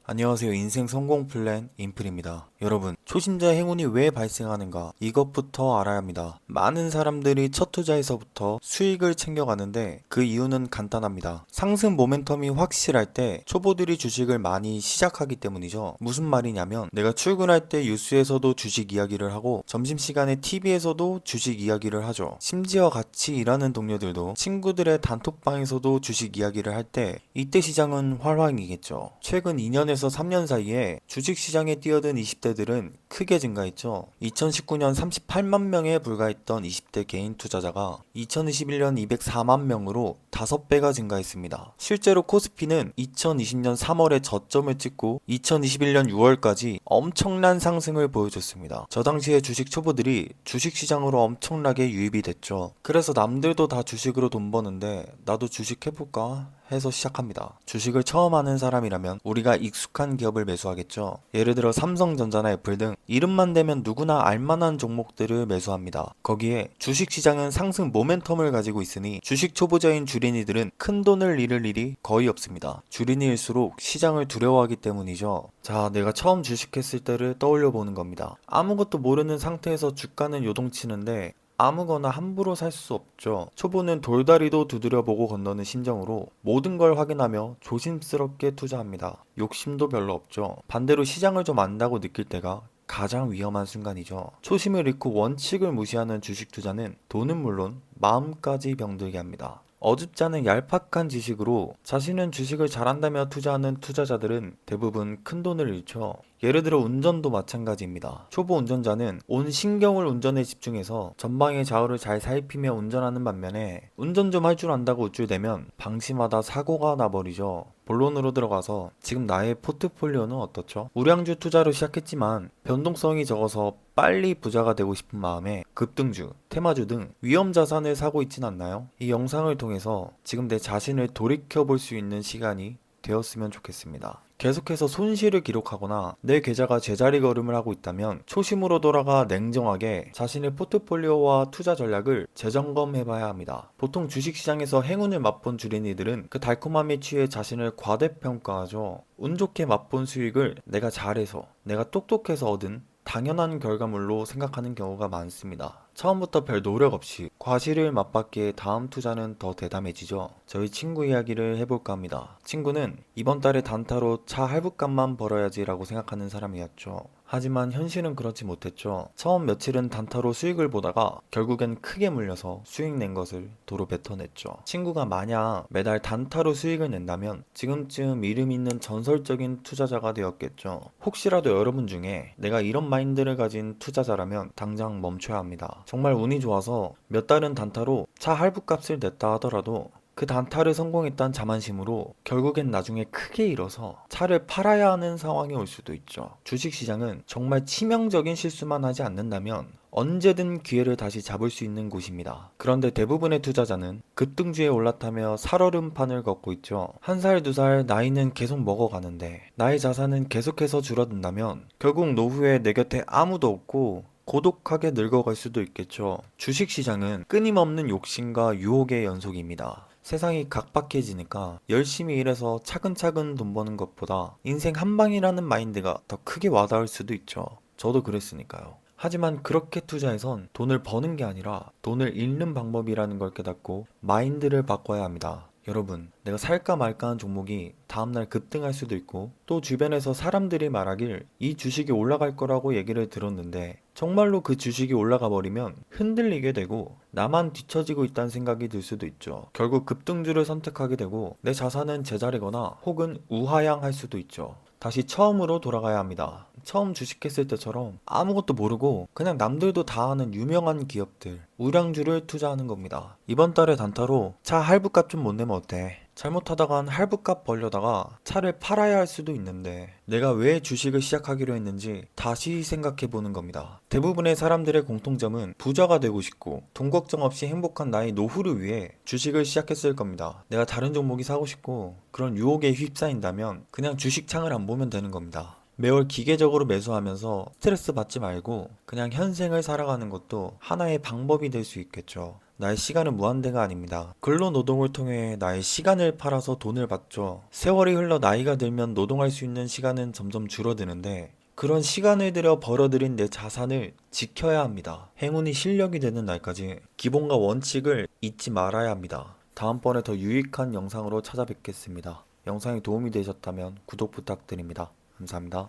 안녕하세요. 인생 성공 플랜 인플입니다. 여러분, 초심자 행운이 왜 발생하는가? 이것부터 알아야 합니다. 많은 사람들이 첫 투자에서부터 수익을 챙겨가는데 그 이유는 간단합니다. 상승 모멘텀이 확실할 때 초보들이 주식을 많이 시작하기 때문이죠. 무슨 말이냐면 내가 출근할 때 뉴스에서도 주식 이야기를 하고 점심시간에 TV에서도 주식 이야기를 하죠. 심지어 같이 일하는 동료들도 친구들의 단톡방에서도 주식 이야기를 할 때 이때 시장은 활황이겠죠. 최근 2년에서 3년 사이에 주식시장에 뛰어든 20대들은 크게 증가했죠. 2019년 38만 명에 불과했던 20대 개인 투자자가 2021년 204만 명으로 5배가 증가했습니다. 실제로 코스피는 2020년 3월에 저점을 찍고 2021년 6월까지 엄청난 상승을 보여줬습니다. 저 당시에 주식 초보들이 주식시장으로 엄청나게 유입이 됐죠. 그래서 남들도 다 주식으로 돈 버는데 나도 주식 해볼까 해서 시작합니다. 주식을 처음 하는 사람이라면 우리가 익숙한 기업을 매수하겠죠. 예를 들어 삼성전자나 애플 등 이름만 대면 누구나 알만한 종목들을 매수합니다. 거기에 주식시장은 상승 모멘텀을 가지고 있으니 주식 초보자인 주린이들은 큰 돈을 잃을 일이 거의 없습니다. 주린이일수록 시장을 두려워하기 때문이죠. 자, 내가 처음 주식했을 때를 떠올려 보는 겁니다. 아무것도 모르는 상태에서 주가는 요동치는데 아무거나 함부로 살 수 없죠. 초보는 돌다리도 두드려보고 건너는 심정으로 모든 걸 확인하며 조심스럽게 투자합니다. 욕심도 별로 없죠. 반대로 시장을 좀 안다고 느낄 때가 가장 위험한 순간이죠. 초심을 잃고 원칙을 무시하는 주식 투자는 돈은 물론 마음까지 병들게 합니다. 어줍지 않은 얄팍한 지식으로 자신은 주식을 잘한다며 투자하는 투자자들은 대부분 큰 돈을 잃죠. 예를 들어 운전도 마찬가지입니다. 초보 운전자는 온 신경을 운전에 집중해서 전방의 좌우를 잘 살피며 운전하는 반면에 운전 좀 할 줄 안다고 우쭐대면 방심하다 사고가 나버리죠. 본론으로 들어가서 지금 나의 포트폴리오는 어떻죠? 우량주 투자로 시작했지만 변동성이 적어서 빨리 부자가 되고 싶은 마음에 급등주, 테마주 등 위험 자산을 사고 있진 않나요? 이 영상을 통해서 지금 내 자신을 돌이켜볼 수 있는 시간이 되었으면 좋겠습니다. 계속해서 손실을 기록하거나 내 계좌가 제자리 걸음을 하고 있다면 초심으로 돌아가 냉정하게 자신의 포트폴리오와 투자 전략을 재점검해봐야 합니다. 보통 주식시장에서 행운을 맛본 주린이들은 그 달콤함에 취해 자신을 과대평가하죠. 운 좋게 맛본 수익을 내가 잘해서, 내가 똑똑해서 얻은 당연한 결과물로 생각하는 경우가 많습니다. 처음부터 별 노력 없이 과실을 맛봤기에 다음 투자는 더 대담해지죠. 저희 친구 이야기를 해볼까 합니다. 친구는 이번 달에 단타로 차 할부값만 벌어야지 라고 생각하는 사람이었죠. 하지만 현실은 그렇지 못했죠. 처음 며칠은 단타로 수익을 보다가 결국엔 크게 물려서 수익 낸 것을 도로 뱉어냈죠. 친구가 만약 매달 단타로 수익을 낸다면 지금쯤 이름 있는 전설적인 투자자가 되었겠죠. 혹시라도 여러분 중에 내가 이런 마인드를 가진 투자자라면 당장 멈춰야 합니다. 정말 운이 좋아서 몇 달은 단타로 차 할부값을 냈다 하더라도 그 단타를 성공했다는 자만심으로 결국엔 나중에 크게 잃어서 차를 팔아야 하는 상황이 올 수도 있죠. 주식시장은 정말 치명적인 실수만 하지 않는다면 언제든 기회를 다시 잡을 수 있는 곳입니다. 그런데 대부분의 투자자는 급등주에 올라타며 살얼음판을 걷고 있죠. 한 살, 두 살 나이는 계속 먹어가는데 나의 자산은 계속해서 줄어든다면 결국 노후에 내 곁에 아무도 없고 고독하게 늙어갈 수도 있겠죠. 주식시장은 끊임없는 욕심과 유혹의 연속입니다. 세상이 각박해지니까 열심히 일해서 차근차근 돈 버는 것보다 인생 한 방이라는 마인드가 더 크게 와닿을 수도 있죠. 저도 그랬으니까요. 하지만 그렇게 투자해선 돈을 버는 게 아니라 돈을 잃는 방법이라는 걸 깨닫고 마인드를 바꿔야 합니다. 여러분, 내가 살까 말까 한 종목이 다음날 급등할 수도 있고 또 주변에서 사람들이 말하길 이 주식이 올라갈 거라고 얘기를 들었는데 정말로 그 주식이 올라가 버리면 흔들리게 되고 나만 뒤처지고 있다는 생각이 들 수도 있죠. 결국 급등주를 선택하게 되고 내 자산은 제자리거나 혹은 우하향할 수도 있죠. 다시 처음으로 돌아가야 합니다. 처음 주식했을 때처럼 아무것도 모르고 그냥 남들도 다 아는 유명한 기업들, 우량주를 투자하는 겁니다. 이번 달에 단타로 차 할부값 좀 못 내면 어때? 잘못하다간 할부값 벌려다가 차를 팔아야 할 수도 있는데 내가 왜 주식을 시작하기로 했는지 다시 생각해 보는 겁니다. 대부분의 사람들의 공통점은 부자가 되고 싶고 돈 걱정 없이 행복한 나의 노후를 위해 주식을 시작했을 겁니다. 내가 다른 종목이 사고 싶고 그런 유혹에 휩싸인다면 그냥 주식 창을 안 보면 되는 겁니다. 매월 기계적으로 매수하면서 스트레스 받지 말고 그냥 현생을 살아가는 것도 하나의 방법이 될 수 있겠죠. 나의 시간은 무한대가 아닙니다. 근로노동을 통해 나의 시간을 팔아서 돈을 받죠. 세월이 흘러 나이가 들면 노동할 수 있는 시간은 점점 줄어드는데 그런 시간을 들여 벌어들인 내 자산을 지켜야 합니다. 행운이 실력이 되는 날까지 기본과 원칙을 잊지 말아야 합니다. 다음번에 더 유익한 영상으로 찾아뵙겠습니다. 영상이 도움이 되셨다면 구독 부탁드립니다. 감사합니다.